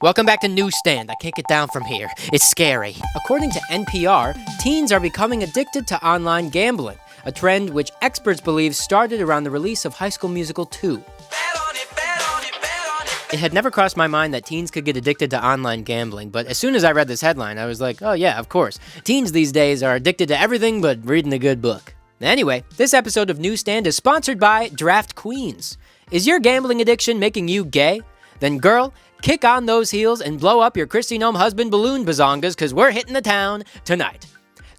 Welcome back to Newsstand. I can't get down from here. It's scary. According to NPR, teens are becoming addicted to online gambling, a trend which experts believe started around the release of High School Musical 2. It had never crossed my mind that teens could get addicted to online gambling, but as soon as I read this headline, I was like, oh yeah, of course. Teens these days are addicted to everything but reading a good book. Anyway, this episode of Newsstand is sponsored by Draft Queens. Is your gambling addiction making you gay? Then girl, kick on those heels and blow up your Christy Gnome husband balloon bazongas, because we're hitting the town tonight.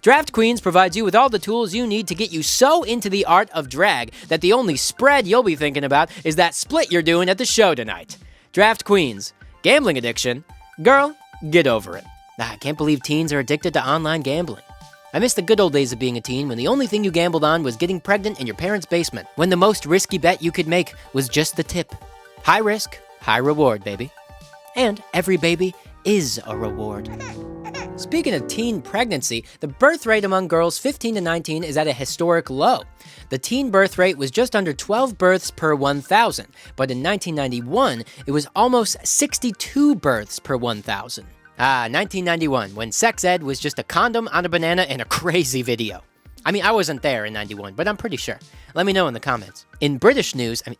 Draft Queens provides you with all the tools you need to get you so into the art of drag that the only spread you'll be thinking about is that split you're doing at the show tonight. Draft Queens. Gambling addiction? Girl, get over it. I can't believe teens are addicted to online gambling. I miss the good old days of being a teen when the only thing you gambled on was getting pregnant in your parents' basement, when the most risky bet you could make was just the tip. High risk, high reward, baby. And every baby is a reward. Speaking of teen pregnancy, the birth rate among girls 15 to 19 is at a historic low. The teen birth rate was just under 12 births per 1,000, but in 1991, it was almost 62 births per 1,000. 1991, when sex ed was just a condom on a banana and a crazy video. I mean, I wasn't there in 91, but I'm pretty sure. Let me know in the comments. In British news, the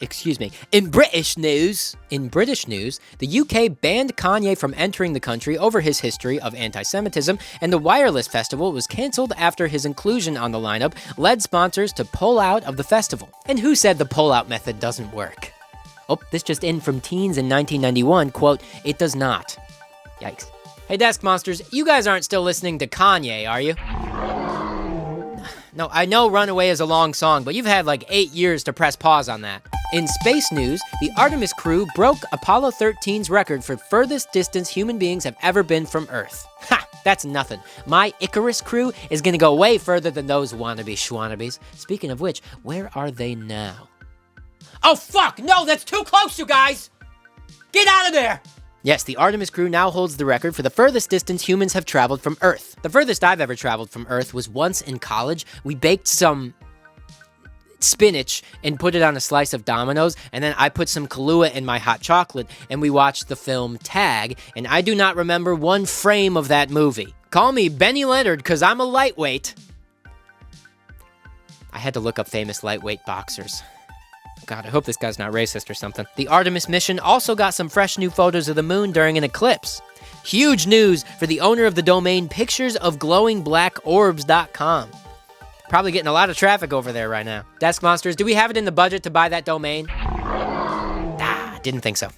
UK banned Kanye from entering the country over his history of anti-Semitism, and the Wireless Festival was canceled after his inclusion on the lineup led sponsors to pull out of the festival. And who said the pull-out method doesn't work? Oh, this just in from teens in 1991, quote, "It does not." Yikes. Hey, Desk Monsters, you guys aren't still listening to Kanye, are you? No, I know Runaway is a long song, but you've had like 8 years to press pause on that. In space news, the Artemis crew broke Apollo 13's record for furthest distance human beings have ever been from Earth. Ha! That's nothing. My Icarus crew is gonna go way further than those wannabe schwannabes. Speaking of which, where are they now? Oh fuck! No, that's too close, you guys! Get out of there! Yes, the Artemis crew now holds the record for the furthest distance humans have traveled from Earth. The furthest I've ever traveled from Earth was once in college. We baked some spinach and put it on a slice of Domino's, and then I put some Kahlua in my hot chocolate, and we watched the film Tag, and I do not remember one frame of that movie. Call me Benny Leonard, because I'm a lightweight. I had to look up famous lightweight boxers. God, I hope this guy's not racist or something. The Artemis mission also got some fresh new photos of the moon during an eclipse. Huge news for the owner of the domain picturesofglowingblack.orbs.com. Probably getting a lot of traffic over there right now. Desk Monsters, do we have it in the budget to buy that domain? Didn't think so.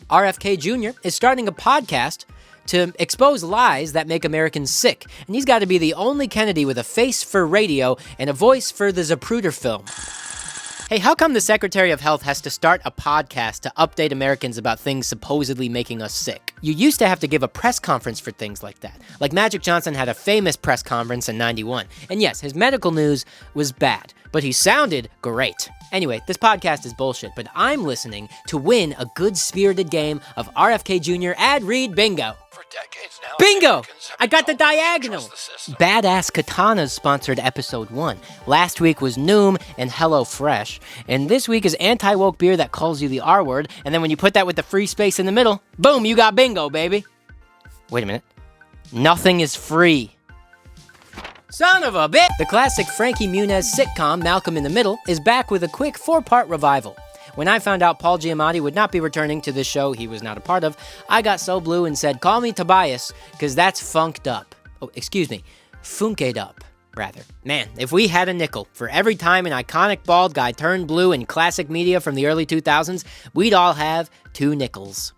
RFK Jr. is starting a podcast to expose lies that make Americans sick, and he's got to be the only Kennedy with a face for radio and a voice for the Zapruder film. Hey, how come the Secretary of Health has to start a podcast to update Americans about things supposedly making us sick? You used to have to give a press conference for things like that. Like Magic Johnson had a famous press conference in 91. And yes, his medical news was bad, but he sounded great. Anyway, this podcast is bullshit, but I'm listening to win a good-spirited game of RFK Jr. ad read bingo. For decades now, bingo! I got the diagonal! Badass Katanas sponsored episode 1. Last week was Noom and Hello Fresh. And this week is anti-woke beer that calls you the R word. And then when you put that with the free space in the middle, boom, you got bingo, baby. Wait a minute. Nothing is free. Son of a bitch! The classic Frankie Muniz sitcom, Malcolm in the Middle, is back with a quick 4-part revival. When I found out Paul Giamatti would not be returning to this show he was not a part of, I got so blue and said, call me Tobias, because that's funked up. Oh, excuse me, funked up, rather. Man, if we had a nickel for every time an iconic bald guy turned blue in classic media from the early 2000s, we'd all have 2 nickels.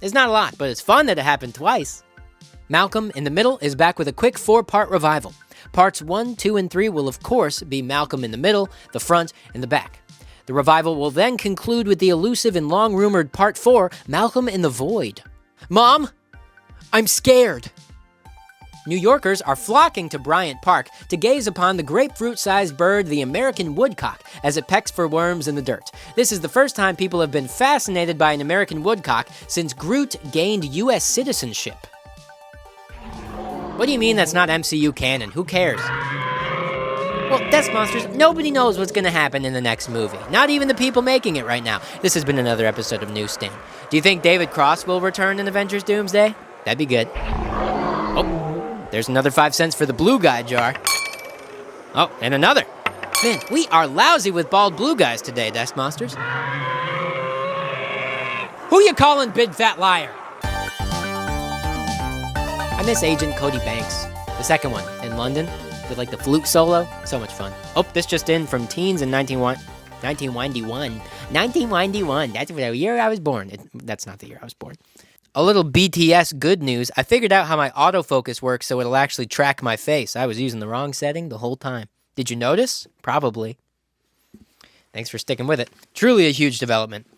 It's not a lot, but it's fun that it happened twice. Malcolm in the Middle is back with a quick 4-part revival. Parts 1, 2, and 3 will of course be Malcolm in the Middle, the front, and the back. The revival will then conclude with the elusive and long-rumored Part 4, Malcolm in the Void. Mom, I'm scared. New Yorkers are flocking to Bryant Park to gaze upon the grapefruit-sized bird, the American woodcock, as it pecks for worms in the dirt. This is the first time people have been fascinated by an American woodcock since Groot gained U.S. citizenship. What do you mean that's not MCU canon? Who cares? Well, Desk Monsters, nobody knows what's going to happen in the next movie. Not even the people making it right now. This has been another episode of Newsstand. Do you think David Cross will return in Avengers Doomsday? That'd be good. Oh, there's another 5 cents for the blue guy jar. Oh, and another. Man, we are lousy with bald blue guys today, Desk Monsters. Who you calling big fat liar? I miss Agent Cody Banks, the second one, in London, with like the flute solo. So much fun. Oh, this just in from teens in 1991. 1991, that's the year I was born. That's not the year I was born. A little BTS good news. I figured out how my autofocus works so it'll actually track my face. I was using the wrong setting the whole time. Did you notice? Probably. Thanks for sticking with it. Truly a huge development.